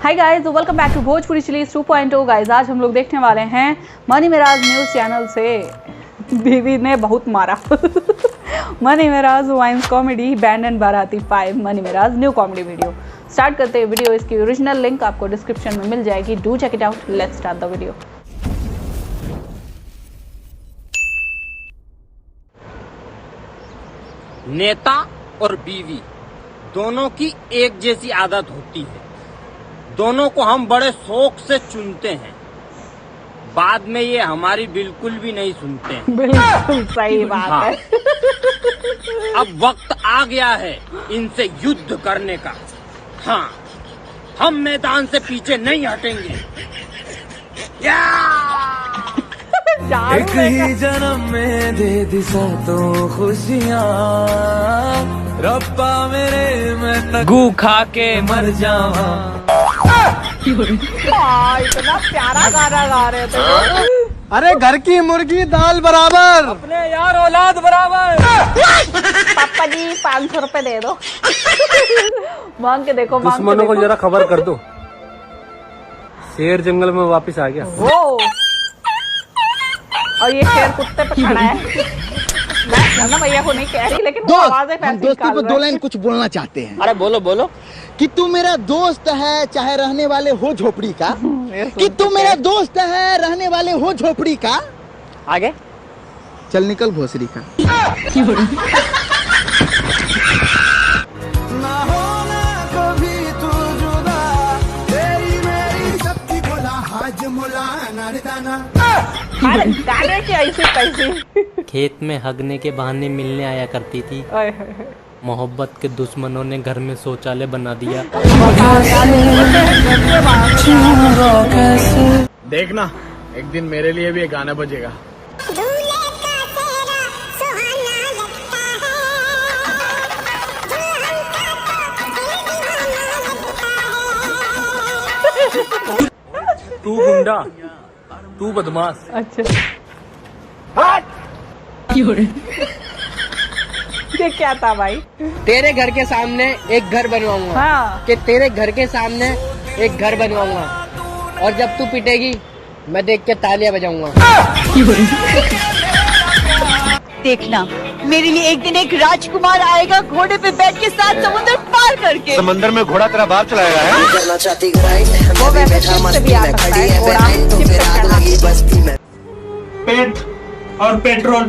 Hi guys, welcome back to Bhojpuri chillies 2.0। Guys आज हम लोग देखने वाले हैं मनी मिराज न्यूज़ चैनल से बीवी ने बहुत मारा Mani Meraj vines comedy band and बाराती 5 Mani Meraj new comedy video. Start करते हैं वीडियो। इसकी ओरिजिनल लिंक आपको डिस्क्रिप्शन में मिल जाएगी। Do check it out. Let's start the video. नेता और बीवी दोनों की एक जैसी आदत होती है। दोनों को हम बड़े शौक से चुनते हैं, बाद में ये हमारी बिल्कुल भी नहीं सुनते हैं। बिल्कुल सही बात है। अब वक्त आ गया है इनसे युद्ध करने का। हाँ, हम मैदान से पीछे नहीं हटेंगे। एक ही जन्म में दे दिशा तो खुशियाँ, रब्बा मेरे मैं गू खा के मर जावा। इतना प्यारा गाना गा रहे थे। अरे घर की मुर्गी दाल बराबर, अपने यार औलाद बराबर। पापा जी 500 रुपए दे दो। मांग के देखो। दुश्मनों को जरा खबर कर दो, शेर जंगल में वापस आ गया। वो और ये शेर कुत्ते पे खड़ा है। मैं ना भैया को नहीं कह रही, लेकिन वो आवाजें हम दोस्ती पर दो लाइन कुछ बोलना चाहते हैं। अरे बोलो बोलो। कि तू मेरा दोस्त है चाहे रहने वाले हो झोपड़ी का। कि तू मेरा दोस्त है रहने वाले हो झोपड़ी का। आगे चल निकल भोसरी का। ना होना कभी तू जुदा, तेरी मेरी सबकी बोला हाजमुला नरदाना। गाने की ऐसी कैसी। खेत में हगने के बहाने मिलने आया करती थी। मोहब्बत के दुश्मनों ने घर में शौचालय बना दिया। देखना एक दिन मेरे लिए भी एक गाना बजेगा। तू गुंडा, तू बदमाश। अच्छा ये क्या था भाई? तेरे घर के सामने एक घर बनवाऊंगा। हाँ। कि तेरे घर के सामने एक घर बनवाऊंगा, और जब तू पिटेगी मैं देख के तालियां बजाऊंगा। देखना, मेरे लिए एक दिन एक राजकुमार आएगा घोड़े पे बैठ के साथ समुद्र पार करके। समंदर में घोड़ा तेरा बाप चलाएगा है? वो वैसे शिप से भी आ सकता है घोड़ा, शिप पे चढ़ा के। पेट और पेट्रोल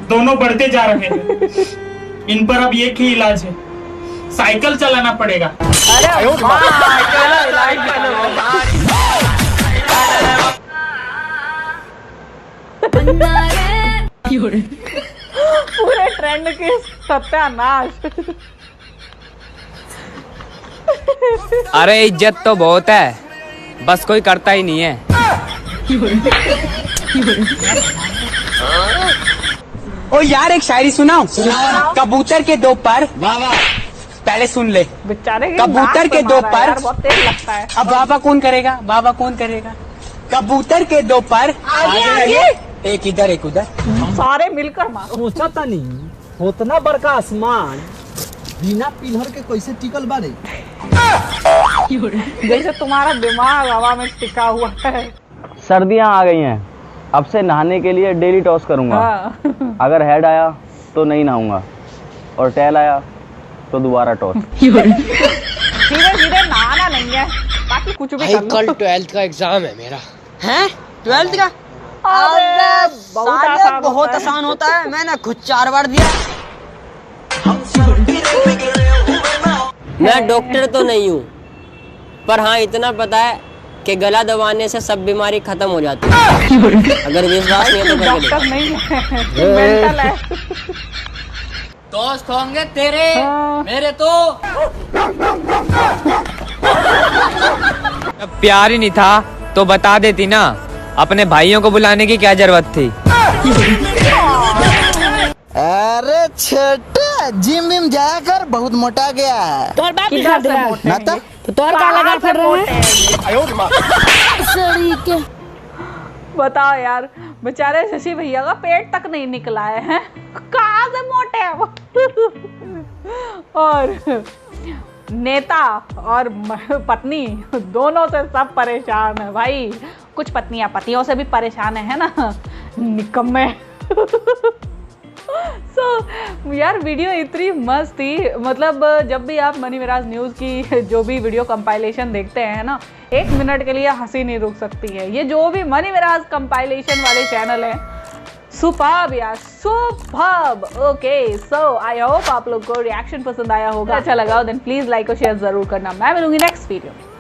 दोनों बढ़ते जा रहे हैं। इन पर अब एक ही इलाज है, साइकिल चलाना पड़ेगा। अरे पूरे ट्रेंड की सत्यानाश। अरे इज्जत तो बहुत है, बस कोई करता ही नहीं है। ओ यार, एक शायरी सुनाओ। कबूतर के दो पर, पहले सुन ले। बेचारे कबूतर के दो पर, यार बहुत तेज लगता है। अब बाबा कौन करेगा? बाबा कौन करेगा? कबूतर के दो पर, आगे। एक इधर एक उधर। सारे मिलकर मारो। सोचा था नहीं उतना बड़का आसमान बिना पिलर के कैसे टिकल बारे। जैसे तुम्हारा दिमाग हवा में टिका हुआ है। सर्दियाँ आ गई हैं, अब से नहाने के लिए डेली टॉस करूंगा। हाँ। अगर हेड आया तो नहीं नहाऊंगा, और टेल आया तो दोबारा टॉस। धीरे धीरे नहाना नहीं है, बाकी कुछ भी कर लो। कल 12th का एग्जाम है मेरा। हैं? 12th का? अरे बहुत आसान होता है, मैंने खुद 4 बार दिया। मैं डॉक्टर तो नहीं हूँ, पर हाँ इतना पता है कि गला दबाने से सब बीमारी खत्म हो जाती है। अगर विश्वास नहीं है तो करके डॉक्टर नहीं है, मेंटल है। दोस्त होंगे तेरे, मेरे तो। जब प्यार ही नहीं था तो बता देती ना, अपने भाइयों को बुलाने की क्या जरूरत थी। अरे छोटा, जिम विम जाया कर, बहुत मोटा गया है। तोर बाप दिखा दे ना तो तोर का लगा फिर रहे हैं। बताओ यार, बेचारे शशि भैया का पेट तक नहीं निकला है। कहाँ से मोटे हैं वो। और नेता और पत्नी दोनों से सब परेशान है भाई। कुछ पत्नियां पतियों से भी परेशान है ना, निकम्मे। यार वीडियो इतनी मस्त थी, मतलब जब भी आप मनी मिराज न्यूज़ की जो भी वीडियो कंपाइलेशन देखते हैं ना, 1 मिनट के लिए हंसी नहीं रुक सकती है। ये जो भी मनी मिराज कंपाइलेशन वाले चैनल हैं, सुपर्ब यार, superb. Okay, so I hope आप लोग को रिएक्शन पसंद आया होगा। अच्छा लगा हो देन प्लीज लाइक और शेयर जरूर करना। मैं मिलूंगी नेक्स्ट वीडियो में।